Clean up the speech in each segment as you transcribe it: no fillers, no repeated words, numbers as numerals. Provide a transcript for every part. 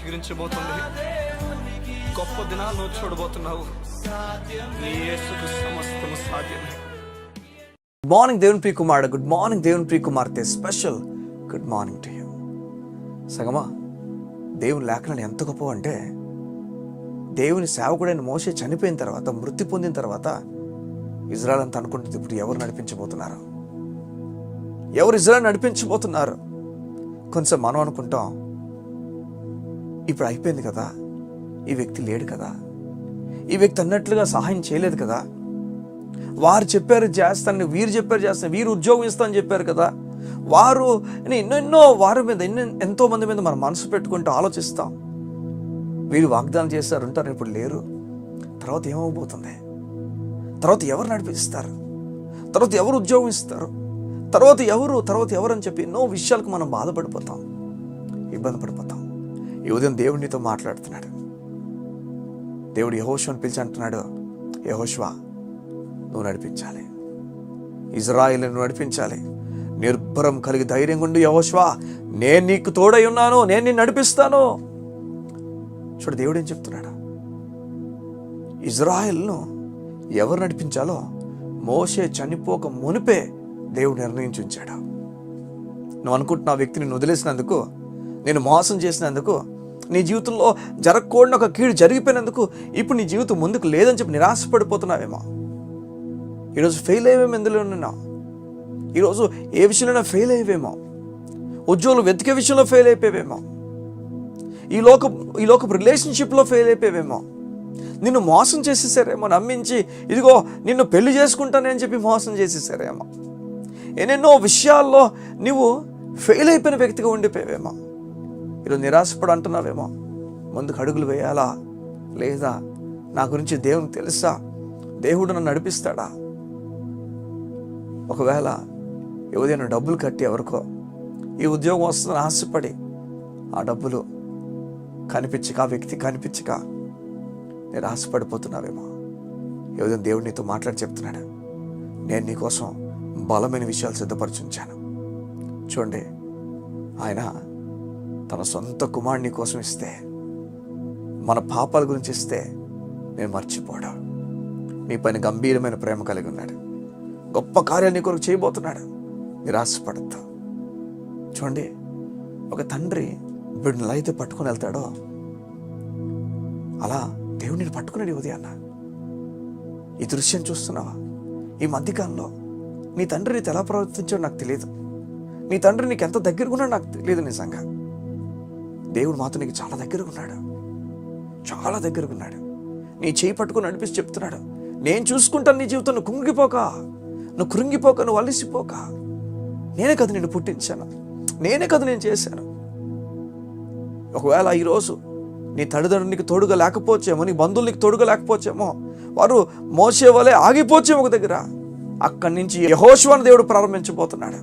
చిగురించబోతుంది. గొప్ప దినాలను చూడబోతున్నావు. నీ యేసుకు సమస్తము సాధ్యమే. గుడ్ మార్నింగ్ దేవుని ప్రియ కుమారుడు, గుడ్ మార్నింగ్ దేవుని ప్రియ కుమార్తె, special good morning to you. సగమా, దేవుని లేఖనాలు ఎంత గొప్ప అంటే, దేవుని సేవకుడైన మోషే చనిపోయిన తర్వాత, మృతి పొందిన తర్వాత ఇజ్రాయెల్ అంతా అనుకుంటుంది, ఇప్పుడు ఎవరు నడిపించబోతున్నారు, ఎవరు ఇజ్రాయెల్ నడిపించబోతున్నారు. కొంచెం మనం అనుకుంటాం, ఇప్పుడు అయిపోయింది కదా, ఈ వ్యక్తి లేడు కదా, ఈ వ్యక్తి అన్నట్లుగా సహాయం చేయలేదు కదా, వారు చెప్పారు చేస్తానని, వీరు చెప్పారు చేస్తాను, వీరు ఉద్యోగం ఇస్తానని చెప్పారు కదా, వారు ఎన్నెన్నో వారి మీద ఎంతో మంది మీద మనం మనసు పెట్టుకుంటూ ఆలోచిస్తాం. వీరు వాగ్దానం చేశారు, ఉంటారు, ఇప్పుడు లేరు, తర్వాత ఏమవబోతుంది, తర్వాత ఎవరు నడిపిస్తారు, తర్వాత ఎవరు ఉద్యోగం ఇస్తారు, తర్వాత ఎవరు అని చెప్పి ఎన్నో విషయాలకు మనం బాధపడిపోతాం, ఇబ్బంది పడిపోతాం. ఈ ఉదయం దేవుడు నీతో మాట్లాడుతున్నాడు. దేవుడు యెహోషువను పిలిచి అంటున్నాడు, యెహోషువ నువ్వు నడిపించాలి, ఇజ్రాయేలును నువ్వు నడిపించాలి, నిర్భరం కలిగి ధైర్యంగా ఉండు యెహోషువ, నేను నీకు తోడై ఉన్నాను, నేను నిన్ను నడిపిస్తాను. చూడు దేవుడు ఏం చెప్తున్నాడు, ఇజ్రాయేలును ఎవరు నడిపించాలో మోషే చనిపోక మునిపే దేవుడు నిర్ణయించి ఉంచాడు. నువ్వు అనుకుంటున్న వ్యక్తిని నువ్వు వదిలేసినందుకు, నేను మోసం చేసినందుకు, నీ జీవితంలో జరగకూడని ఒక కీడు జరిగిపోయినందుకు ఇప్పుడు నీ జీవితం ముందుకు లేదని చెప్పి నిరాశపడిపోతున్నావేమో. ఈరోజు ఫెయిల్ అయ్యేవేమో, ఎందులో ఉన్నావు, ఈరోజు ఏ విషయంలో ఫెయిల్ అయ్యేవేమో, ఉద్యోగులు వెతికే విషయంలో ఫెయిల్ అయిపోయేవేమో, ఈ లోకపు రిలేషన్షిప్లో ఫెయిల్ అయిపోయేవేమో, నిన్ను మోసం చేసేసారేమో, నమ్మించి ఇదిగో నిన్ను పెళ్లి చేసుకుంటానని చెప్పి మోసం చేసేసారేమో, ఎన్నెన్నో విషయాల్లో నువ్వు ఫెయిల్ అయిపోయిన వ్యక్తిగా ఉండిపోయావేమో. ఈరోజు నిరాశపడి అంటున్నావేమో, ముందుకు అడుగులు వేయాలా, లేదా నా గురించి దేవునికి తెలుసా, దేవుడు నన్ను నడిపిస్తాడా. ఒకవేళ ఏదైనా డబ్బులు కట్టి ఎవరికో ఈ ఉద్యోగం వస్తుందని ఆశపడి ఆ డబ్బులు కనిపించక, ఆ వ్యక్తి కనిపించక నిరాశపడిపోతున్నావేమో. ఏదైనా దేవుడు నీతో మాట్లాడి చెప్తున్నాడు, నేను నీకోసం బలమైన విషయాలు సిద్ధపరచుంచాను. చూడండి, ఆయన తన సొంత కుమారుని కోసం ఇస్తే, మన పాపాల గురించి ఇస్తే నేను మర్చిపోవడం, నీ పైన గంభీరమైన ప్రేమ కలిగి ఉన్నాడు, గొప్ప కార్యాలు నీ కొరకు చేయబోతున్నాడు. నిరాశపడద్దు. చూడండి, ఒక తండ్రి బిడ్డను ఎలా అయితే పట్టుకుని వెళ్తాడో అలా దేవుడిని పట్టుకున్నాడు. ఉదయాన్న ఈ దృశ్యం చూస్తున్నావా? ఈ మధ్యకాలంలో నీ తండ్రి నీతో ఎలా ప్రవర్తించాడో నాకు తెలియదు, నీ తండ్రి నీకు ఎంత దగ్గరగా ఉన్నాడో నాకు తెలియదు. నిజంగా దేవుడు మాతో నీకు చాలా దగ్గరగా ఉన్నాడు, చాలా దగ్గరగా ఉన్నాడు. నీ చేయి పట్టుకుని నడిపిస్తూ చెప్తున్నాడు, నేను చూసుకుంటాను నీ జీవితం, నువ్వు కృంగిపోక, నువ్వు అలసిపోక, నేనే కదా నిన్ను పుట్టించాను, నేనే కదా నేను చేశాను. ఒకవేళ ఈరోజు నీ తల్లిదండ్రులు నీకు తోడుగా లేకపోవచ్చేమో, నీ బంధువులు నీకు తోడుగా లేకపోవచ్చేమో, వారు మోసే వలె ఆగిపోవచ్చేమో ఒక దగ్గర. అక్కడి నుంచి యెహోషువను దేవుడు ప్రారంభించబోతున్నాడు.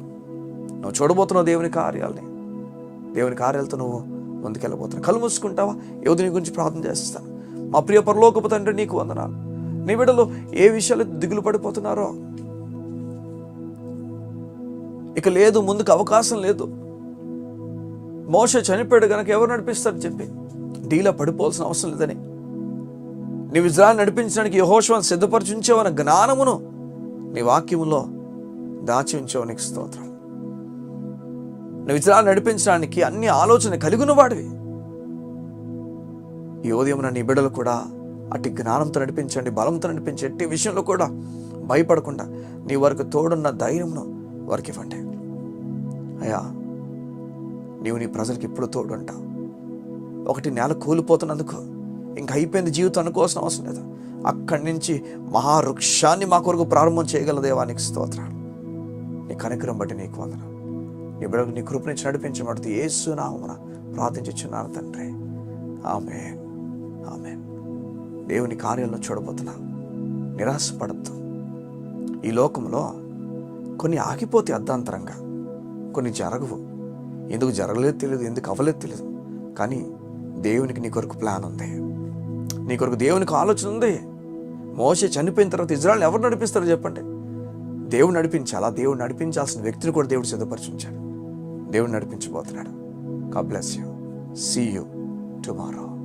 నువ్వు చూడబోతున్నావు దేవుని కార్యాలతో నువ్వు ముందుకెళ్ళబోతున్నావు. కళ్ళు మూసుకుంటావా? నీ గురించి ప్రార్థన చేస్తాను. మా ప్రియ పరలోకపు తండ్రి, నీకు వందనాలు. నీ బిడ్డలు ఏ విషయాలు దిగులు పడిపోతున్నారో, ఇక లేదు, ముందుకు అవకాశం లేదు, మోషే చనిపోయాడు కనుక ఎవరు నడిపిస్తారు చెప్పి డీలా పడిపోవాల్సిన అవసరం లేదని, నీ ఇజ్రాయెలు నడిపించడానికి యెహోషువను సిద్ధపరిచి ఉంచావన్న జ్ఞానమును నీ వాక్యములో దాచి ఉంచావు. నీకు స్తోత్రం. నువ్వు ఇజ్రాయెలు నడిపించడానికి అన్ని ఆలోచన కలిగిన వాడివి. ఈ ఉదయం నీ బిడ్డలు కూడా అట్టి జ్ఞానంతో నడిపించండి, బలంతో నడిపించి, ఎట్టి విషయంలో కూడా భయపడకుండా నీ వారికి తోడున్న ధైర్యంను వారికి ఇవ్వండి. అయ్యా, నీవు నీ ప్రజలకు ఇప్పుడు తోడు అంటావు. ఒకటి నేల కూలిపోతున్నందుకు ఇంక అయిపోయింది జీవితం అనుకోవాల్సిన అవసరం లేదు. అక్కడి నుంచి మహావృక్షాన్ని మా కొరకు ప్రారంభం చేయగల దేవానికి స్తోత్రాలు. నీ కనికరం బట్టి నీకు వందనాలు. నీ బిడ్డకు నీ కృప నుంచి నడిపించబడుతూ యేసు నామమున ప్రార్థించుచున్నాను తండ్రి. ఆమేన్, ఆమేన్. దేవుని కార్యాలను చూడబోతున్నా. నిరాశపడద్దు. ఈ లోకంలో కొన్ని ఆగిపోతే అర్ధాంతరంగా, కొన్ని జరగవు. ఎందుకు జరగలేదు తెలియదు, ఎందుకు అవ్వలేదు తెలియదు, కానీ దేవునికి నీ కొరకు ప్లాన్ ఉంది, నీ కొరకు దేవునికి ఆలోచన ఉంది. మోషే చనిపోయిన తర్వాత ఇజ్రాయెల్ని ఎవరు నడిపిస్తారో చెప్పండి? దేవుడు నడిపించాలి. ఆ దేవుడు నడిపించాల్సిన వ్యక్తిని కూడా దేవుడు సిద్ధపరిచించాడు. దేవుడు నడిపించబోతున్నాడు. God bless you. See you tomorrow.